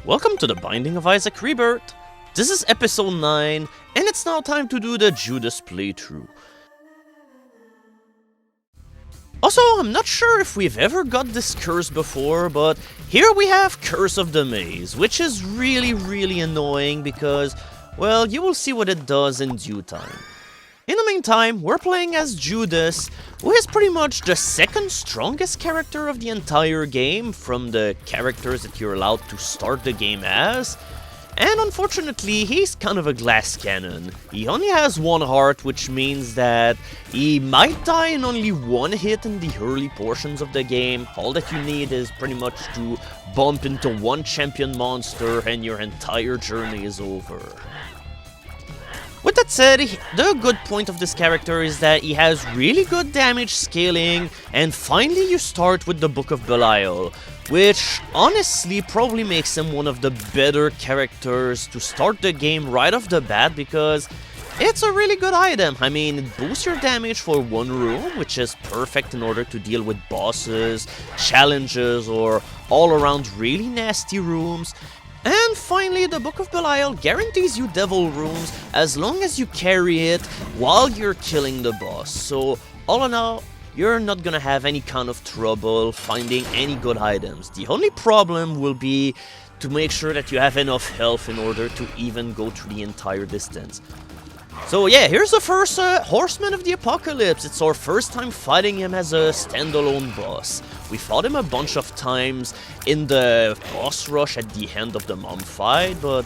Welcome to the Binding of Isaac Rebirth. This is episode 9, and it's now time to do the Judas playthrough. Also, I'm not sure if we've ever got this curse before, but here we have Curse of the Maze, which is really annoying because, well, you will see what it does in due time. In the meantime, we're playing as Judas, who is pretty much the second strongest character of the entire game from the characters that you're allowed to start the game as. And unfortunately, he's kind of a glass cannon. He only has one heart, which means that he might die in only one hit in the early portions of the game. All that you need is pretty much to bump into one champion monster and your entire journey is over. With that said, the good point of this character is that he has really good damage scaling, and finally you start with the Book of Belial, which honestly probably makes him one of the better characters to start the game right off the bat because it's a really good item. I mean, it boosts your damage for one room, which is perfect in order to deal with bosses, challenges, or all around really nasty rooms. And finally, the Book of Belial guarantees you devil rooms as long as you carry it while you're killing the boss. So, all in all, you're not gonna have any kind of trouble finding any good items. The only problem will be to make sure that you have enough health in order to even go through the entire distance. So yeah, here's the first Horseman of the Apocalypse. It's our first time fighting him as a standalone boss. We fought him a bunch of times in the boss rush at the end of the mom fight, but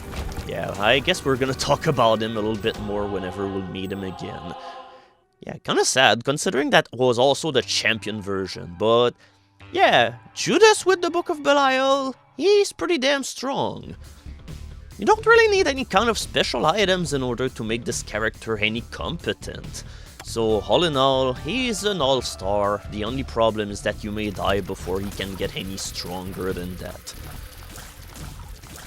yeah, I guess we're gonna talk about him a little bit more whenever we'll meet him again. Yeah, kinda sad, considering that was also the champion version, but yeah, Judas with the Book of Belial, he's pretty damn strong. You don't really need any kind of special items in order to make this character any competent. So all in all, he's an all-star. The only problem is that you may die before he can get any stronger than that.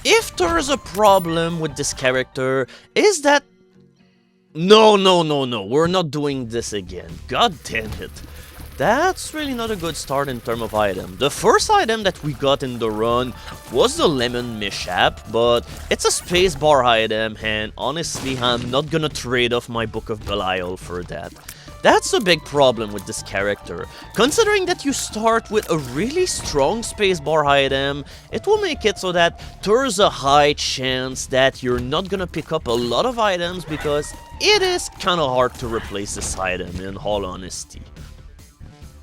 If there's a problem with this character, is that... No, we're not doing this again. God damn it. That's really not a good start in terms of item. The first item that we got in the run was the Lemon Mishap, but it's a spacebar item, and honestly, I'm not gonna trade off my Book of Belial for that. That's a big problem with this character. Considering that you start with a really strong spacebar item, it will make it so that there's a high chance that you're not gonna pick up a lot of items because it is kinda hard to replace this item, in all honesty.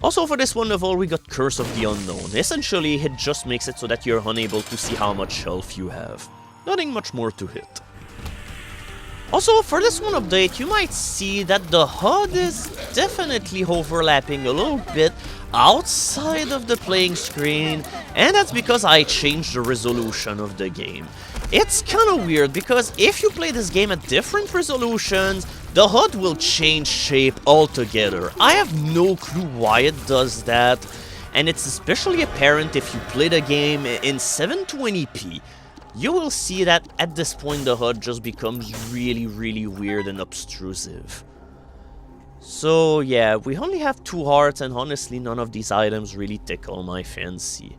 Also for this one level, we got Curse of the Unknown. Essentially, it just makes it so that you're unable to see how much health you have. Nothing much more to it. Also, for this one update, you might see that the HUD is definitely overlapping a little bit outside of the playing screen, and that's because I changed the resolution of the game. It's kinda weird because if you play this game at different resolutions, the HUD will change shape altogether. I have no clue why it does that, and it's especially apparent if you play the game in 720p. You will see that at this point the HUD just becomes really weird and obtrusive. So yeah, we only have 2 hearts, and honestly none of these items really tickle my fancy.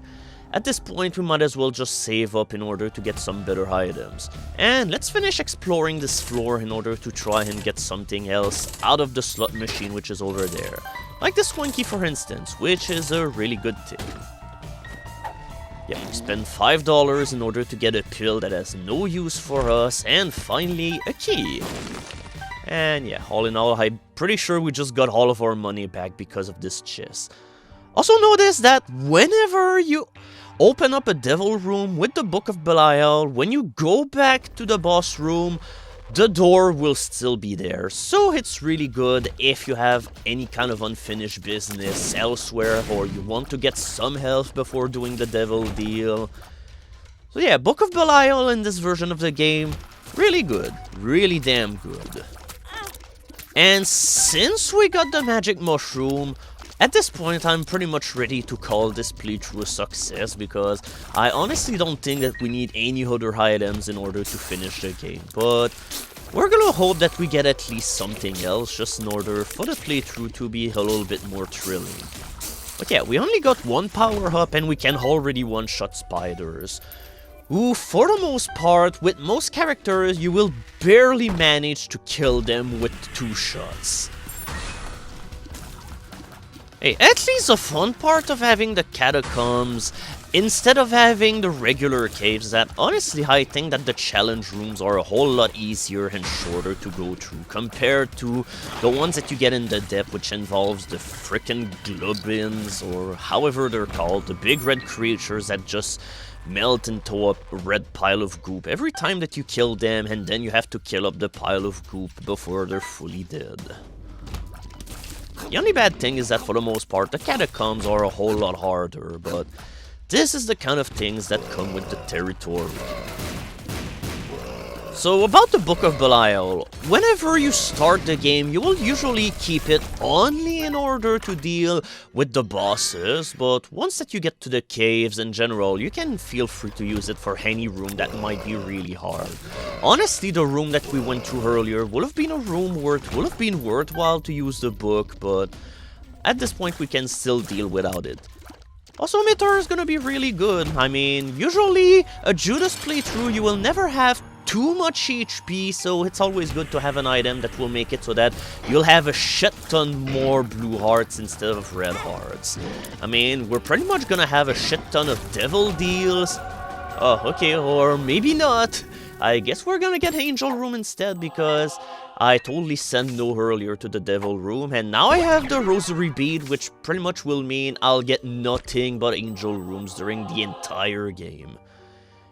At this point, we might as well just save up in order to get some better items. And let's finish exploring this floor in order to try and get something else out of the slot machine which is over there. Like this one key for instance, which is a really good tip. Yeah, we spend $5 in order to get a pill that has no use for us, and finally, a key. And yeah, all in all, I'm pretty sure we just got all of our money back because of this chest. Also notice that whenever you open up a devil room with the Book of Belial, when you go back to the boss room, the door will still be there. So it's really good if you have any kind of unfinished business elsewhere, or you want to get some health before doing the devil deal. So yeah, Book of Belial in this version of the game, really good. Really damn good. And since we got the magic mushroom, at this point, I'm pretty much ready to call this playthrough a success because I honestly don't think that we need any other items in order to finish the game, but we're gonna hope that we get at least something else just in order for the playthrough to be a little bit more thrilling. But yeah, we only got one power up and we can already one-shot spiders, who, for the most part, with most characters, you will barely manage to kill them with 2 shots. Hey, at least the fun part of having the catacombs, instead of having the regular caves, that honestly I think that the challenge rooms are a whole lot easier and shorter to go through, compared to the ones that you get in the depth, which involves the frickin' globins, or however they're called, the big red creatures that just melt into a red pile of goop every time that you kill them, and then you have to kill up the pile of goop before they're fully dead. The only bad thing is that for the most part the catacombs are a whole lot harder, but this is the kind of things that come with the territory. So about the Book of Belial, whenever you start the game you will usually keep it only in order to deal with the bosses, but once that you get to the caves in general, you can feel free to use it for any room that might be really hard. Honestly, the room that we went through earlier would have been a room where it would have been worthwhile to use the book, but at this point we can still deal without it. Also, Mythor is gonna be really good. I mean, usually a Judas playthrough you will never have too much HP, so it's always good to have an item that will make it so that you'll have a shit ton more blue hearts instead of red hearts. I mean, we're pretty much gonna have a shit ton of devil deals. Oh, okay, or maybe not. I guess we're gonna get Angel Room instead, because I totally sent no earlier to the Devil Room, and now I have the Rosary Bead, which pretty much will mean I'll get nothing but Angel Rooms during the entire game.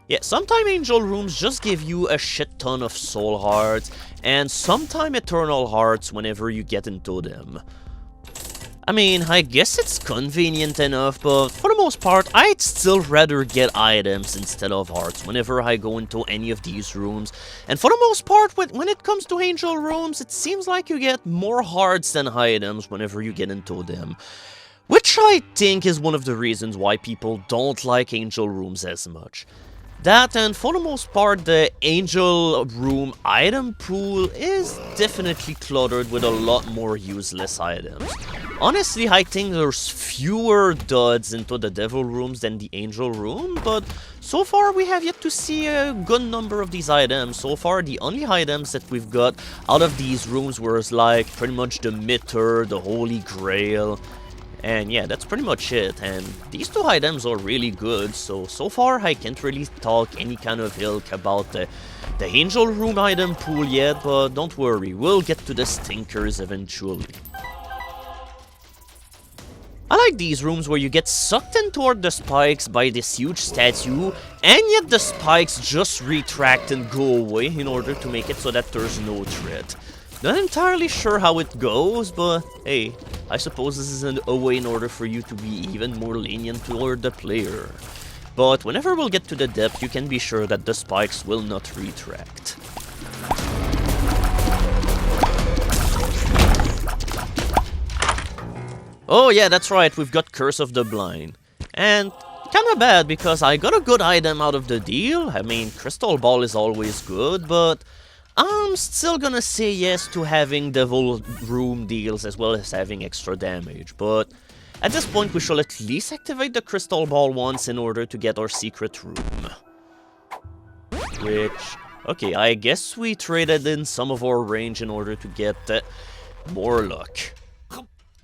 Yeah, sometimes Angel Rooms just give you a shit ton of Soul Hearts, and sometimes Eternal Hearts whenever you get into them. I mean, I guess it's convenient enough, but for the most part, I'd still rather get items instead of hearts whenever I go into any of these rooms. And for the most part, when it comes to Angel Rooms, it seems like you get more hearts than items whenever you get into them. Which I think is one of the reasons why people don't like Angel Rooms as much. That, and for the most part, the Angel Room item pool is definitely cluttered with a lot more useless items. Honestly, I think there's fewer duds into the Devil Rooms than the Angel Room, but so far we have yet to see a good number of these items. So far, the only items that we've got out of these rooms were like pretty much the Mitter, the Holy Grail, and yeah, that's pretty much it. And these 2 items are really good, so far I can't really talk any kind of ilk about the Angel Room item pool yet, but don't worry, we'll get to the stinkers eventually. I like these rooms where you get sucked in toward the spikes by this huge statue, and yet the spikes just retract and go away in order to make it so that there's no threat. Not entirely sure how it goes, but hey, I suppose this is a way in order for you to be even more lenient toward the player. But whenever we'll get to the depth, you can be sure that the spikes will not retract. Oh yeah, that's right, we've got Curse of the Blind. And kinda bad, because I got a good item out of the deal. I mean, Crystal Ball is always good, but I'm still gonna say yes to having Devil Room deals as well as having extra damage, but at this point we shall at least activate the Crystal Ball once in order to get our secret room. Which, okay, I guess we traded in some of our range in order to get more luck.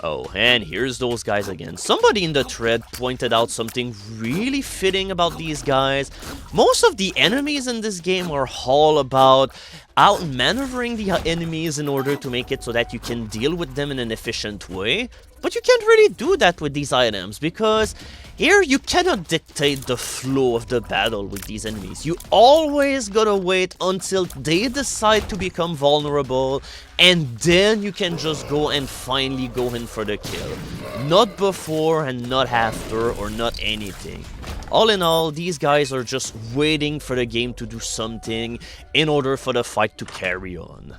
Oh, and here's those guys again. Somebody in the thread pointed out something really fitting about these guys. Most of the enemies in this game are all about outmaneuvering the enemies in order to make it so that you can deal with them in an efficient way. But you can't really do that with these items, because here you cannot dictate the flow of the battle with these enemies. You always gotta wait until they decide to become vulnerable, and then you can just go and finally go in for the kill. Not before and not after or not anything. All in all, these guys are just waiting for the game to do something in order for the fight to carry on.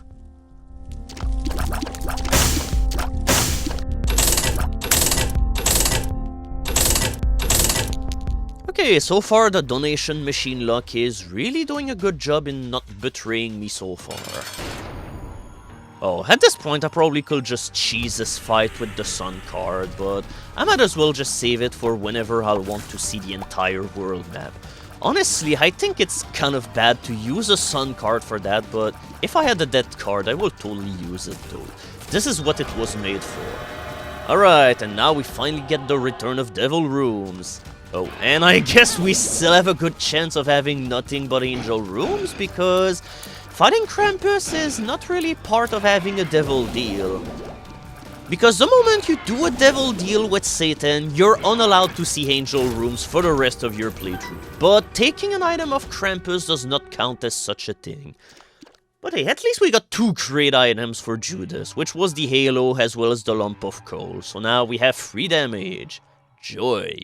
Okay, so far the donation machine luck is really doing a good job in not betraying me so far. Oh, at this point I probably could just cheese this fight with the sun card, but I might as well just save it for whenever I'll want to see the entire world map. Honestly, I think it's kind of bad to use a sun card for that, but if I had a death card, I will totally use it though. This is what it was made for. Alright, and now we finally get the return of Devil Rooms. Oh, and I guess we still have a good chance of having nothing but Angel Rooms, because fighting Krampus is not really part of having a Devil deal. Because the moment you do a Devil deal with Satan, you're unallowed to see Angel Rooms for the rest of your playthrough. But taking an item of Krampus does not count as such a thing. But hey, at least we got 2 great items for Judas, which was the Halo as well as the Lump of Coal. So now we have 3 damage. Joy.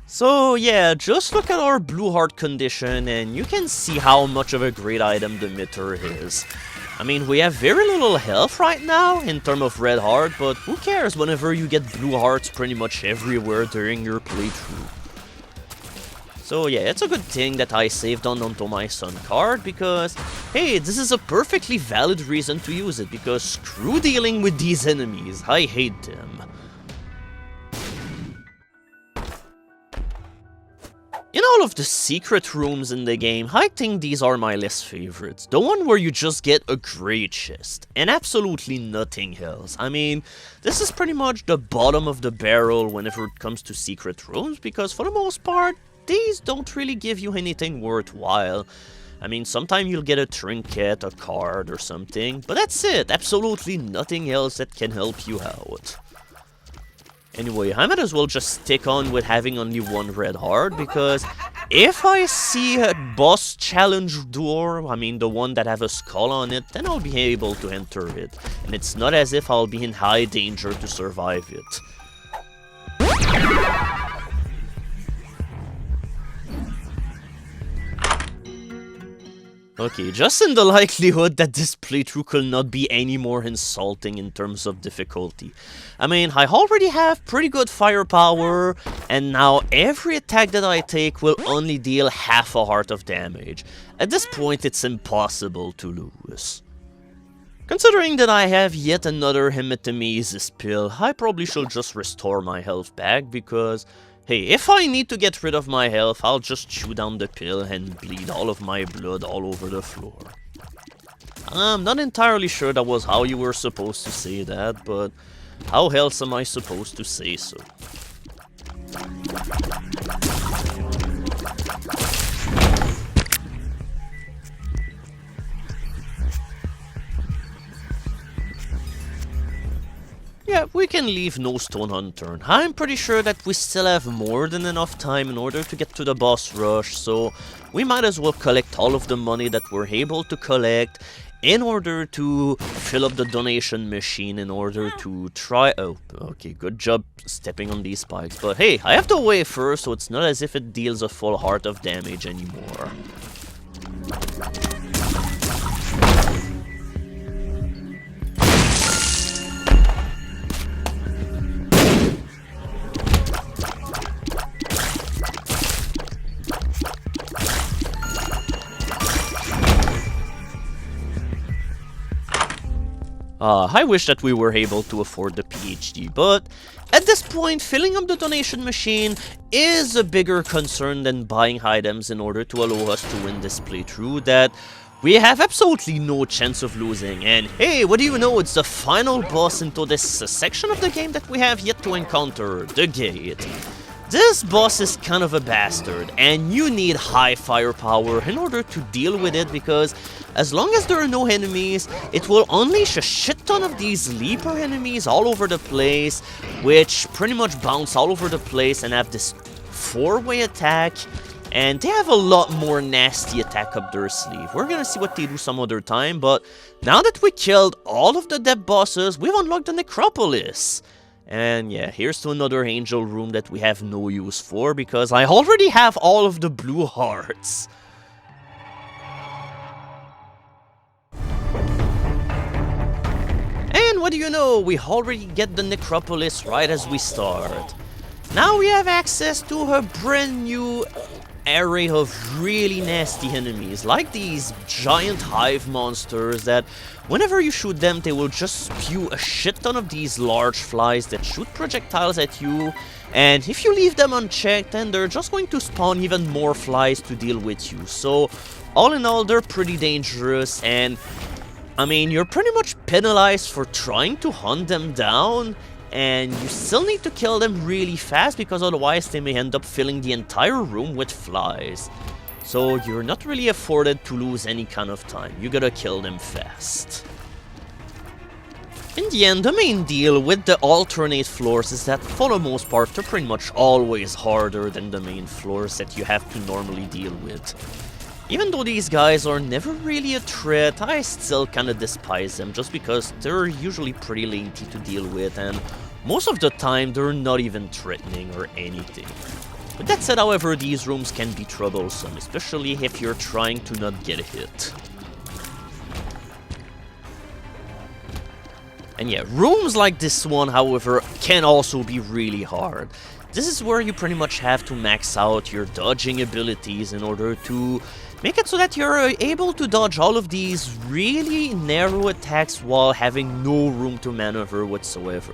So yeah, just look at our blue heart condition and you can see how much of a great item the Mitter is. I mean, we have very little health right now in terms of red heart, but who cares whenever you get blue hearts pretty much everywhere during your playthrough. So yeah, it's a good thing that I saved onto my Sun card, because hey, this is a perfectly valid reason to use it, because screw dealing with these enemies, I hate them. In all of the secret rooms in the game, I think these are my least favorites. The one where you just get a great chest, and absolutely nothing else. I mean, this is pretty much the bottom of the barrel whenever it comes to secret rooms, because for the most part, these don't really give you anything worthwhile. I mean, sometimes you'll get a trinket, a card, or something, but that's it. Absolutely nothing else that can help you out. Anyway, I might as well just stick on with having only 1 red heart, because if I see a boss challenge door, I mean the one that have a skull on it, then I'll be able to enter it. And it's not as if I'll be in high danger to survive it. Okay, just in the likelihood that this playthrough could not be any more insulting in terms of difficulty. I mean, I already have pretty good firepower, and now every attack that I take will only deal half a heart of damage. At this point, it's impossible to lose. Considering that I have yet another hematemesis pill, I probably should just restore my health back, because hey, if I need to get rid of my health, I'll just chew down the pill and bleed all of my blood all over the floor. I'm not entirely sure that was how you were supposed to say that, but how else am I supposed to say so? Yeah, we can leave no stone unturned. I'm pretty sure that we still have more than enough time in order to get to the boss rush, so we might as well collect all of the money that we're able to collect in order to fill up the donation machine in order to try... Oh, okay, good job stepping on these spikes. But hey, I have to weigh first, so it's not as if it deals a full heart of damage anymore. I wish that we were able to afford the PhD, but at this point, filling up the donation machine is a bigger concern than buying items in order to allow us to win this playthrough that we have absolutely no chance of losing. And hey, what do you know, it's the final boss into this section of the game that we have yet to encounter, the gate. This boss is kind of a bastard, and you need high firepower in order to deal with it, because as long as there are no enemies, it will unleash a shit ton of these leaper enemies all over the place, which pretty much bounce all over the place and have this 4-way attack, and they have a lot more nasty attack up their sleeve. We're gonna see what they do some other time, but now that we killed all of the dead bosses, we've unlocked the Necropolis. And yeah, here's to another angel room that we have no use for, because I already have all of the blue hearts. And what do you know, we already get the Necropolis right as we start. Now we have access to a brand new array of really nasty enemies, like these giant hive monsters that whenever you shoot them, they will just spew a shit ton of these large flies that shoot projectiles at you, and if you leave them unchecked, then they're just going to spawn even more flies to deal with you. So all in all, they're pretty dangerous, and I mean, you're pretty much penalized for trying to hunt them down, and you still need to kill them really fast because otherwise they may end up filling the entire room with flies. So you're not really afforded to lose any kind of time, you gotta kill them fast. In the end, the main deal with the alternate floors is that for the most part they're pretty much always harder than the main floors that you have to normally deal with. Even though these guys are never really a threat, I still kinda despise them just because they're usually pretty lengthy to deal with, and most of the time they're not even threatening or anything. With that said, however, these rooms can be troublesome, especially if you're trying to not get hit. And yeah, rooms like this one, however, can also be really hard. This is where you pretty much have to max out your dodging abilities in order to make it so that you're able to dodge all of these really narrow attacks while having no room to maneuver whatsoever.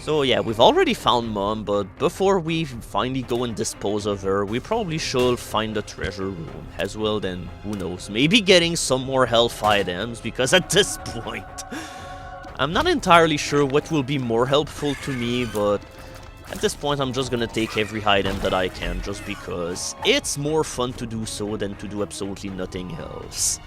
So yeah, we've already found Mom, but before we finally go and dispose of her, we probably should find the treasure room. As well, then, who knows, maybe getting some more health items, because at this point, I'm not entirely sure what will be more helpful to me, but at this point I'm just gonna take every item that I can, just because it's more fun to do so than to do absolutely nothing else.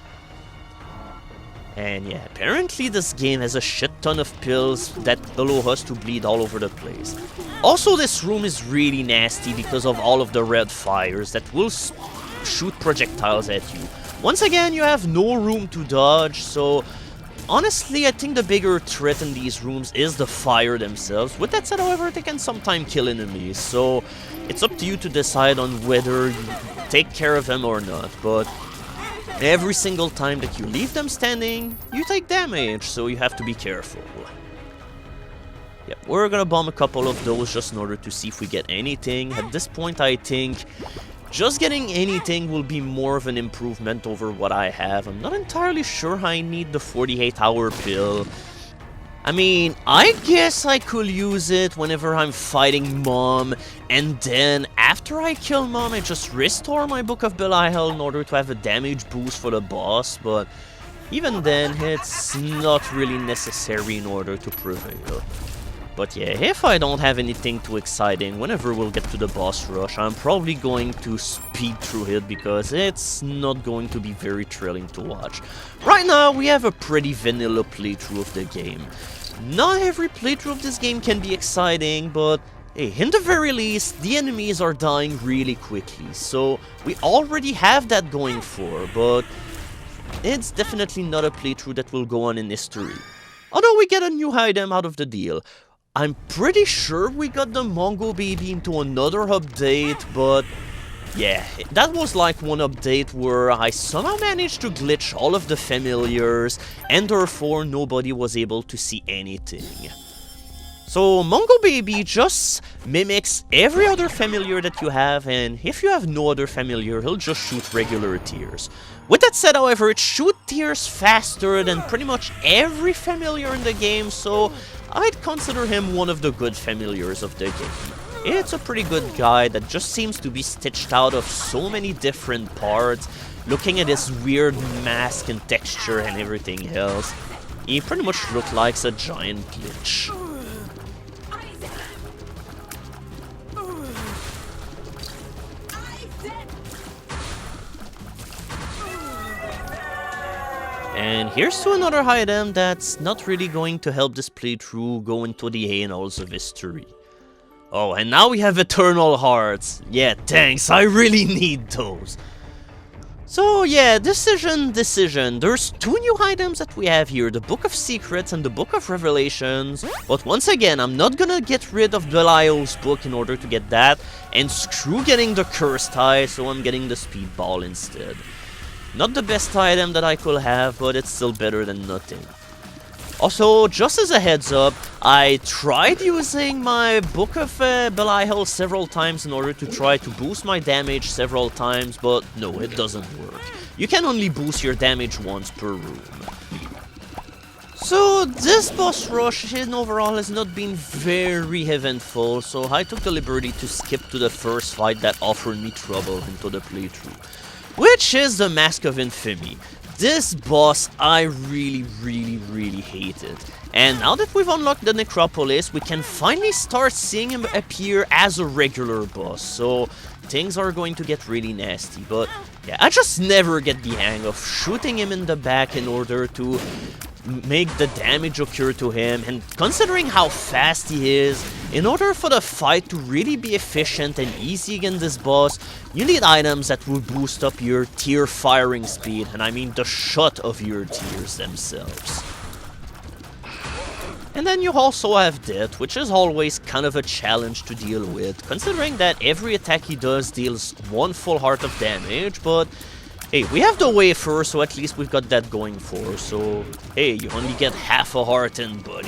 And yeah, apparently this game has a shit ton of pills that allow us to bleed all over the place. Also, this room is really nasty because of all of the red fires that will shoot projectiles at you. Once again, you have no room to dodge, so honestly, I think the bigger threat in these rooms is the fire themselves. With that said, however, they can sometimes kill enemies, so it's up to you to decide on whether you take care of them or not, but every single time that you leave them standing, you take damage, so you have to be careful. Yeah, we're gonna bomb a couple of those just in order to see if we get anything. At this point, I think just getting anything will be more of an improvement over what I have. I'm not entirely sure I need the 48-hour pill. I mean, I guess I could use it whenever I'm fighting Mom, and then after I kill Mom, I just restore my Book of Belial in order to have a damage boost for the boss, but even then, it's not really necessary in order to prevail. But yeah, if I don't have anything too exciting, whenever we'll get to the boss rush, I'm probably going to speed through it because it's not going to be very thrilling to watch. Right now, we have a pretty vanilla playthrough of the game. Not every playthrough of this game can be exciting, but hey, in the very least, the enemies are dying really quickly, so we already have that going for, but it's definitely not a playthrough that will go on in history. Although we get a new item out of the deal. I'm pretty sure we got the Mongo Baby into another update, but yeah, that was like one update where I somehow managed to glitch all of the familiars, and therefore nobody was able to see anything. So Mongo Baby just mimics every other familiar that you have, and if you have no other familiar, he'll just shoot regular tears. With that said, however, it shoots tears faster than pretty much every familiar in the game, so I'd consider him one of the good familiars of the game. It's a pretty good guy that just seems to be stitched out of so many different parts. Looking at his weird mask and texture and everything else, he pretty much looks like a giant glitch. And here's to another item that's not really going to help this playthrough go into the annals of history. Oh, and now we have Eternal Hearts. Yeah, thanks, I really need those. So yeah, decision. There's two new items that we have here, the Book of Secrets and the Book of Revelations. But once again, I'm not gonna get rid of Belial's book in order to get that, and screw getting the Cursed Eye, so I'm getting the Speedball instead. Not the best item that I could have, but it's still better than nothing. Also, just as a heads up, I tried using my Book of Belial several times in order to try to boost my damage several times, but no, it doesn't work. You can only boost your damage once per room. So, this boss rush in overall has not been very eventful, so I took the liberty to skip to the first fight that offered me trouble into the playthrough, which is the Mask of Infamy. This boss I really hated. And now that we've unlocked the Necropolis, we can finally start seeing him appear as a regular boss, so things are going to get really nasty. But yeah, I just never get the hang of shooting him in the back in order to make the damage occur to him, and considering how fast he is, in order for the fight to really be efficient and easy against this boss, you need items that will boost up your tear firing speed, and I mean the shot of your tears themselves. And then you also have Death, which is always kind of a challenge to deal with, considering that every attack he does deals 1 full heart of damage, but hey, we have the wafer, so at least we've got that going for, so hey, you only get half a heart in, buddy.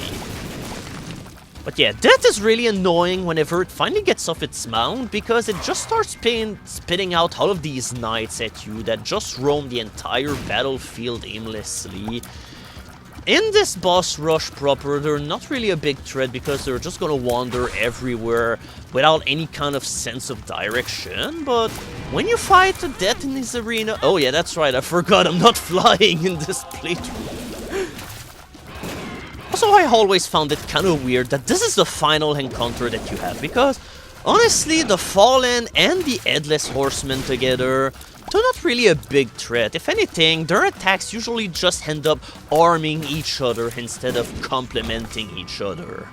But yeah, Death is really annoying whenever it finally gets off its mount, because it just starts spitting out all of these knights at you that just roam the entire battlefield aimlessly. In this boss rush proper, they're not really a big threat because they're just gonna wander everywhere without any kind of sense of direction, but when you fight to death in this arena... Oh yeah, that's right, I forgot I'm not flying in this playthrough. Also, I always found it kind of weird that this is the final encounter that you have, because honestly, the Fallen and the Headless Horseman together, they're not really a big threat. If anything, their attacks usually just end up arming each other instead of complementing each other.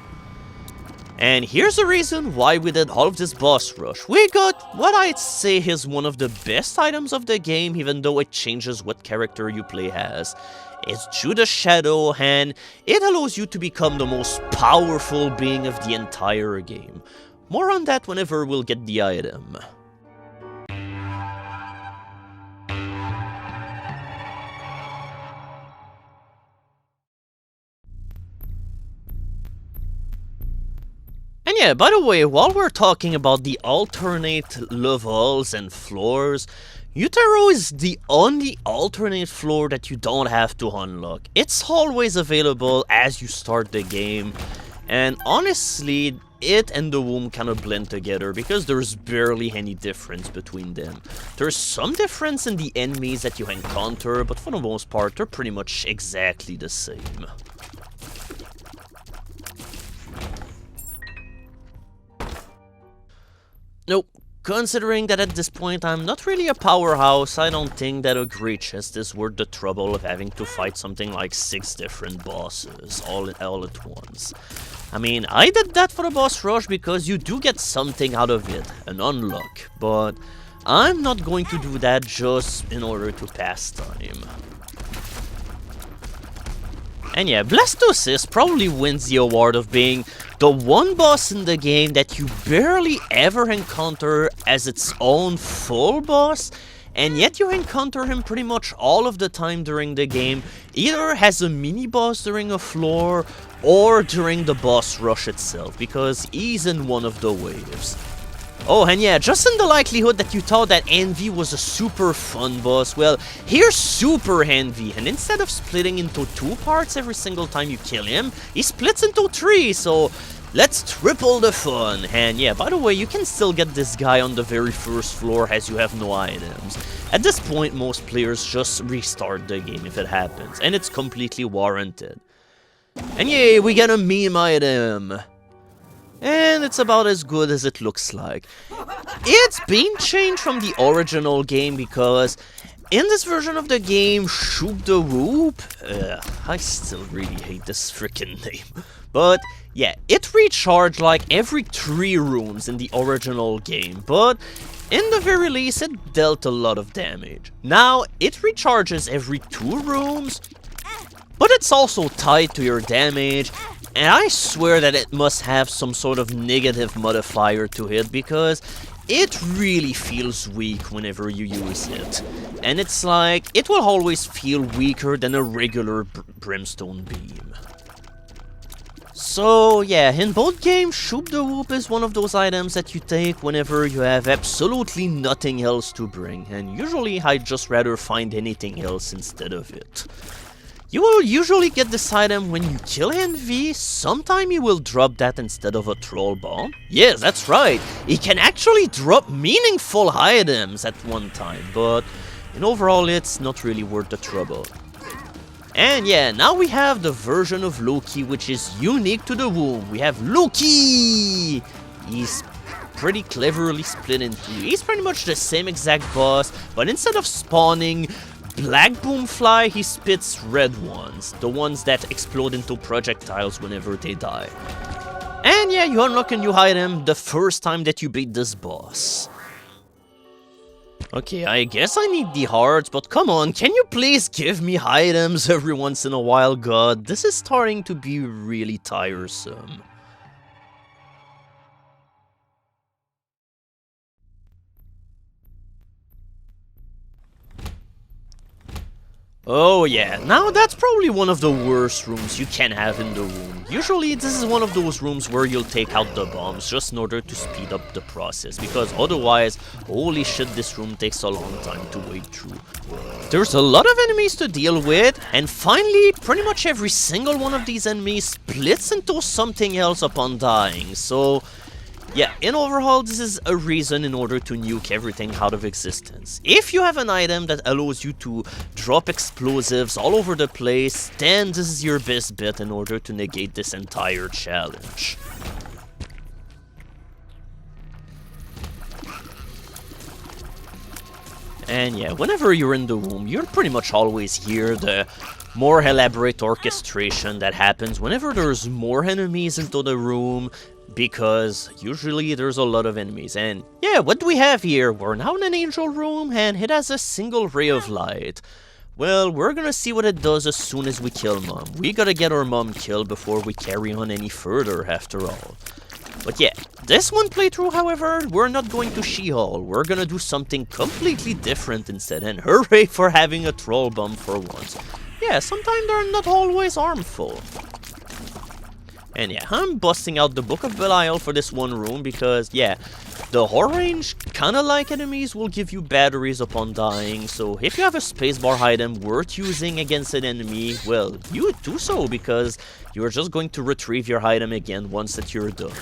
And here's the reason why we did all of this boss rush. We got what I'd say is one of the best items of the game, even though it changes what character you play as. It's Judas Shadow, and it allows you to become the most powerful being of the entire game. More on that whenever we'll get the item. And yeah, by the way, while we're talking about the alternate levels and floors, Utero is the only alternate floor that you don't have to unlock. It's always available as you start the game, and honestly, it and the womb kind of blend together because there's barely any difference between them. There's some difference in the enemies that you encounter, but for the most part, they're pretty much exactly the same. Nope. Considering that at this point I'm not really a powerhouse, I don't think that a great chest is worth the trouble of having to fight something like 6 different bosses all at once. I mean, I did that for the boss rush because you do get something out of it, an unlock, but I'm not going to do that just in order to pass time. And yeah, Blastocyst probably wins the award of being the one boss in the game that you barely ever encounter as its own full boss, and yet you encounter him pretty much all of the time during the game, either as a mini-boss during a floor, or during the boss rush itself, because he's in one of the waves. Oh, and yeah, just in the likelihood that you thought that Envy was a super fun boss, well, here's Super Envy, and instead of splitting into 2 parts every single time you kill him, he splits into 3, so let's triple the fun. And yeah, by the way, you can still get this guy on the very first floor as you have no items. At this point, most players just restart the game if it happens, and it's completely warranted. And yay, we get a meme item! And it's about as good as it looks like. It's been changed from the original game because in this version of the game, Shoop the Whoop, I still really hate this freaking name, but yeah, it recharged like every 3 rooms in the original game, but in the very least it dealt a lot of damage. Now, it recharges every 2 rooms, but it's also tied to your damage, and I swear that it must have some sort of negative modifier to it because it really feels weak whenever you use it. And it's like, it will always feel weaker than a regular Brimstone Beam. So yeah, in both games, Shoop the Whoop is one of those items that you take whenever you have absolutely nothing else to bring, and usually I'd just rather find anything else instead of it. You will usually get this item when you kill Envy. Sometime he will drop that instead of a troll bomb. Yes, that's right, he can actually drop meaningful items at one time, but in overall it's not really worth the trouble. And yeah, now we have the version of Loki which is unique to the womb. We have Loki! He's pretty cleverly split in two. He's pretty much the same exact boss, but instead of spawning black boomfly, he spits red ones. The ones that explode into projectiles whenever they die. And yeah, you unlock a new item the first time that you beat this boss. Okay, I guess I need the hearts, but come on, can you please give me items every once in a while, God? This is starting to be really tiresome. Oh yeah, now that's probably one of the worst rooms you can have in the room. Usually this is one of those rooms where you'll take out the bombs just in order to speed up the process, because otherwise, holy shit, this room takes a long time to wade through. There's a lot of enemies to deal with, and finally, pretty much every single one of these enemies splits into something else upon dying, so yeah, in overall, this is a reason in order to nuke everything out of existence. If you have an item that allows you to drop explosives all over the place, then this is your best bet in order to negate this entire challenge. And yeah, whenever you're in the room, you'll pretty much always hear the more elaborate orchestration that happens whenever there's more enemies into the room, because usually there's a lot of enemies. And yeah, what do we have here? We're now in an angel room and it has a single ray of light. Well, we're gonna see what it does as soon as we kill Mom. We gotta get our Mom killed before we carry on any further after all. But yeah, this one playthrough, however, we're not going to She-Hall. We're gonna do something completely different instead, and hooray for having a troll bomb for once. Yeah, sometimes they're not always harmful. And yeah, I'm busting out the Book of Belial for this one room because, yeah, the orange, kinda like enemies, will give you batteries upon dying, so if you have a spacebar item worth using against an enemy, well, you do so because you're just going to retrieve your item again once that you're done.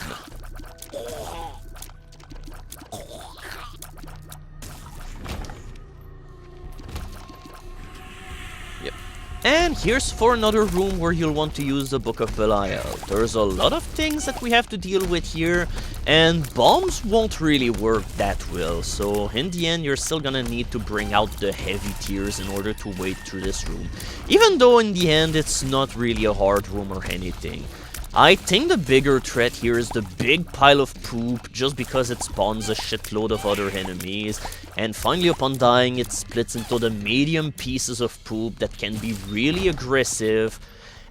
And here's for another room where you'll want to use the Book of Belial. There's a lot of things that we have to deal with here, and bombs won't really work that well, so in the end you're still gonna need to bring out the heavy tiers in order to wade through this room. Even though in the end it's not really a hard room or anything. I think the bigger threat here is the big pile of poop, just because it spawns a shitload of other enemies, and finally upon dying it splits into the medium pieces of poop that can be really aggressive,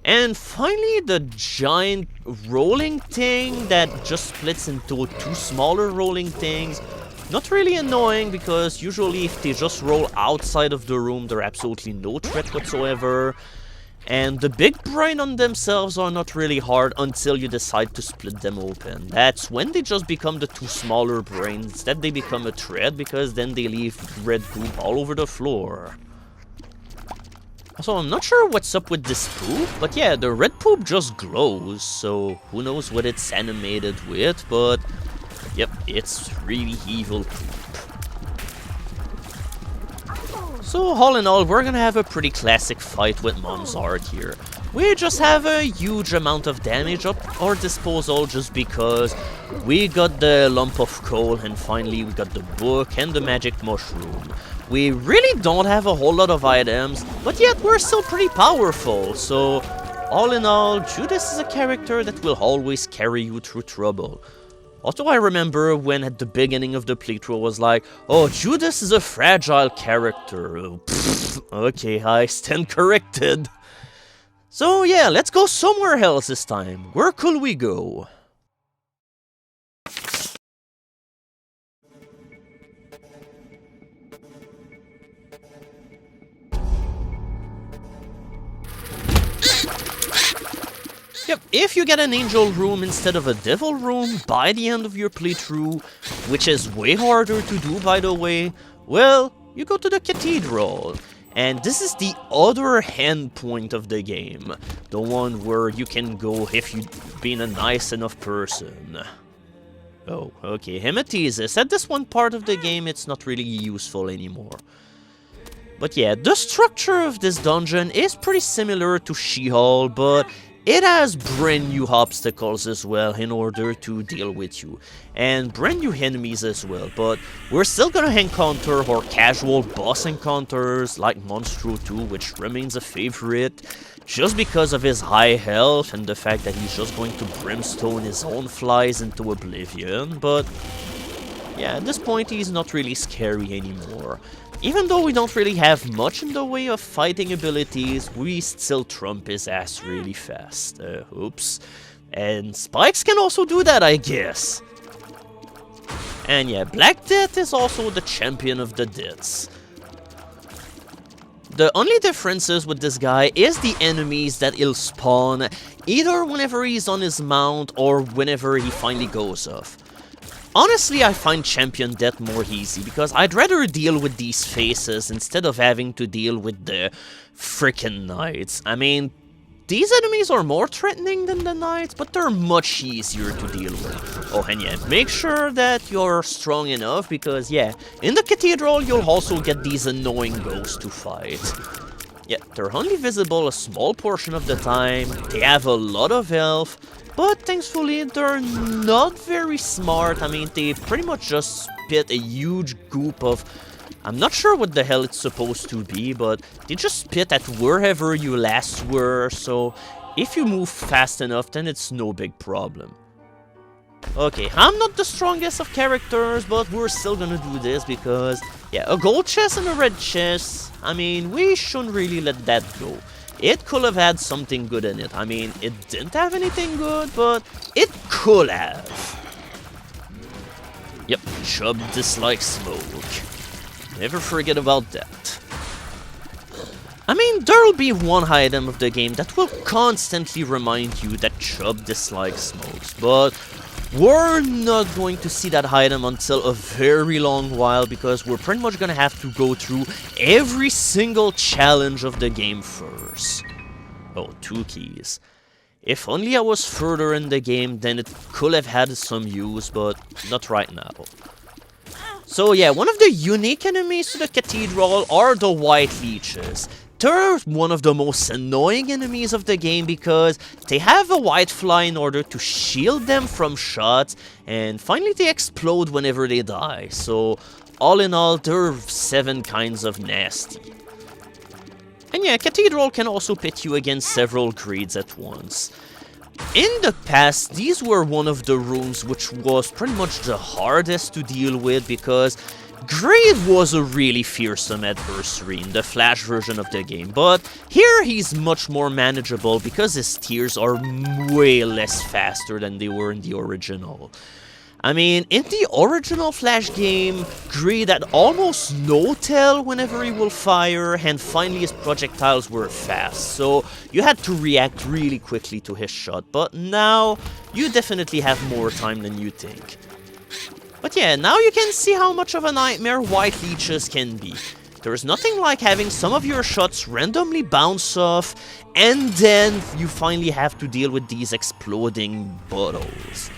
and finally the giant rolling thing that just splits into two smaller rolling things. Not really annoying, because usually if they just roll outside of the room they're absolutely no threat whatsoever. And the big brain on themselves are not really hard until you decide to split them open. That's when they just become the two smaller brains that they become a threat, because then they leave red poop all over the floor. So I'm not sure what's up with this poop, but yeah, the red poop just glows, so who knows what it's animated with, but yep, it's really evil poop. So all in all, we're gonna have a pretty classic fight with Mom's Art here. We just have a huge amount of damage at our disposal just because we got the lump of coal and finally we got the book and the magic mushroom. We really don't have a whole lot of items, but yet we're still pretty powerful, so all in all, Judas is a character that will always carry you through trouble. Also, I remember when at the beginning of the playthrough I was like, oh, Judas is a fragile character. Oh, okay, I stand corrected. So yeah, let's go somewhere else this time. Where could we go? Yep, if you get an angel room instead of a devil room by the end of your playthrough, which is way harder to do by the way, well, you go to the cathedral. And this is the other end point of the game, the one where you can go if you've been a nice enough person. Oh, okay, Hemathesis. At this one part of the game, it's not really useful anymore. But yeah, the structure of this dungeon is pretty similar to She-Hall, but it has brand new obstacles as well in order to deal with you. And brand new enemies as well, but we're still gonna encounter our casual boss encounters like Monstro 2, which remains a favorite, just because of his high health and the fact that he's just going to brimstone his own flies into oblivion, but yeah, at this point he's not really scary anymore. Even though we don't really have much in the way of fighting abilities, we still trump his ass really fast. Oops. And spikes can also do that, I guess. And yeah, Black Death is also the champion of the deaths. The only differences with this guy is the enemies that he'll spawn, either whenever he's on his mount or whenever he finally goes off. Honestly, I find Champion Death more easy, because I'd rather deal with these faces instead of having to deal with the frickin' knights. I mean, these enemies are more threatening than the knights, but they're much easier to deal with. Oh, and yeah, make sure that you're strong enough, because yeah, in the cathedral you'll also get these annoying ghosts to fight. Yeah, they're only visible a small portion of the time, they have a lot of health, but thankfully they're not very smart. I mean, they pretty much just spit a huge goop of... I'm not sure what the hell it's supposed to be, but they just spit at wherever you last were, so if you move fast enough, then it's no big problem. Okay, I'm not the strongest of characters, but we're still gonna do this because, yeah, a gold chest and a red chest, I mean, we shouldn't really let that go. It could have had something good in it. I mean, it didn't have anything good, but it could have. Yep, Chub dislikes smoke. Never forget about that. I mean, there'll be one item of the game that will constantly remind you that Chub dislikes smokes, but we're not going to see that item until a very long while, because we're pretty much gonna have to go through every single challenge of the game first. Oh, 2 keys. If only I was further in the game, then it could have had some use, but not right now. So yeah, one of the unique enemies to the cathedral are the white leeches. They're one of the most annoying enemies of the game because they have a white fly in order to shield them from shots, and finally they explode whenever they die. So all in all, there are 7 kinds of nasty. And yeah, Cathedral can also pit you against several grades at once. In the past, these were one of the rooms which was pretty much the hardest to deal with, because Grade was a really fearsome adversary in the Flash version of the game, but here he's much more manageable because his tears are way less faster than they were in the original. I mean, in the original Flash game, Grade had almost no tail whenever he will fire, and finally his projectiles were fast, so you had to react really quickly to his shot, but now you definitely have more time than you think. But yeah, now you can see how much of a nightmare white leeches can be. There's nothing like having some of your shots randomly bounce off, and then you finally have to deal with these exploding bottles.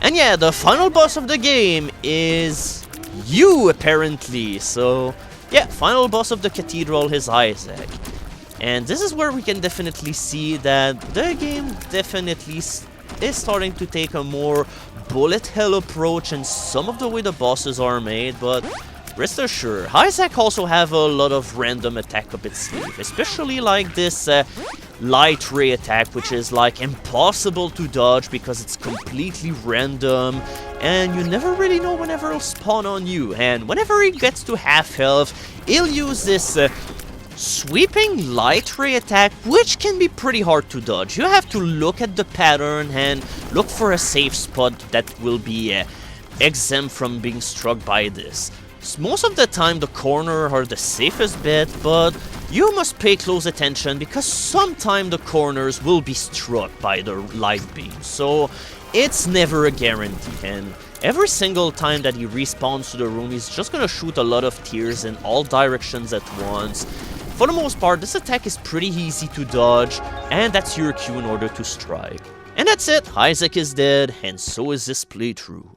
And yeah, the final boss of the game is you, apparently. So yeah, final boss of the cathedral is Isaac. And this is where we can definitely see that the game definitely is starting to take a more bullet hell approach in some of the way the bosses are made, but rest assured, Isaac also have a lot of random attack up its sleeve, especially like this light ray attack, which is like impossible to dodge because it's completely random, and you never really know whenever it'll spawn on you, and whenever he gets to half health, he'll use this sweeping light ray attack, which can be pretty hard to dodge. You have to look at the pattern and look for a safe spot that will be exempt from being struck by this. Most of the time the corner are the safest bet, but you must pay close attention because sometime the corners will be struck by the light beam, so it's never a guarantee, and every single time that he respawns to the room, he's just gonna shoot a lot of tears in all directions at once. For the most part, this attack is pretty easy to dodge, and that's your cue in order to strike. And that's it, Isaac is dead, and so is this playthrough.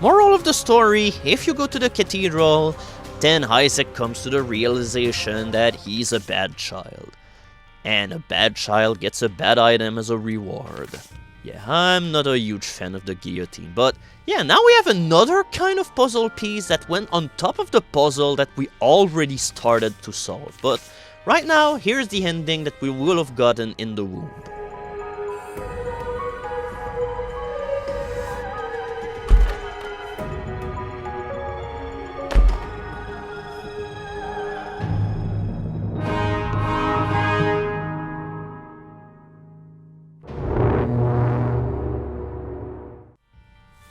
Moral of the story, if you go to the cathedral, then Isaac comes to the realization that he's a bad child. And a bad child gets a bad item as a reward. Yeah, I'm not a huge fan of the guillotine, but yeah, now we have another kind of puzzle piece that went on top of the puzzle that we already started to solve. But right now, here's the ending that we will have gotten in the womb.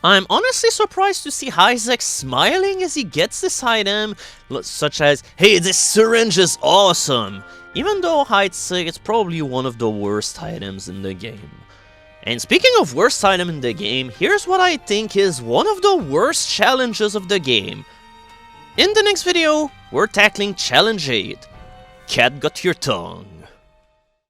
I'm honestly surprised to see Isaac smiling as he gets this item, such as, hey, this syringe is awesome, even though I'd say it's probably one of the worst items in the game. And speaking of worst item in the game, here's what I think is one of the worst challenges of the game. In the next video, we're tackling Challenge 8, Cat Got Your Tongue.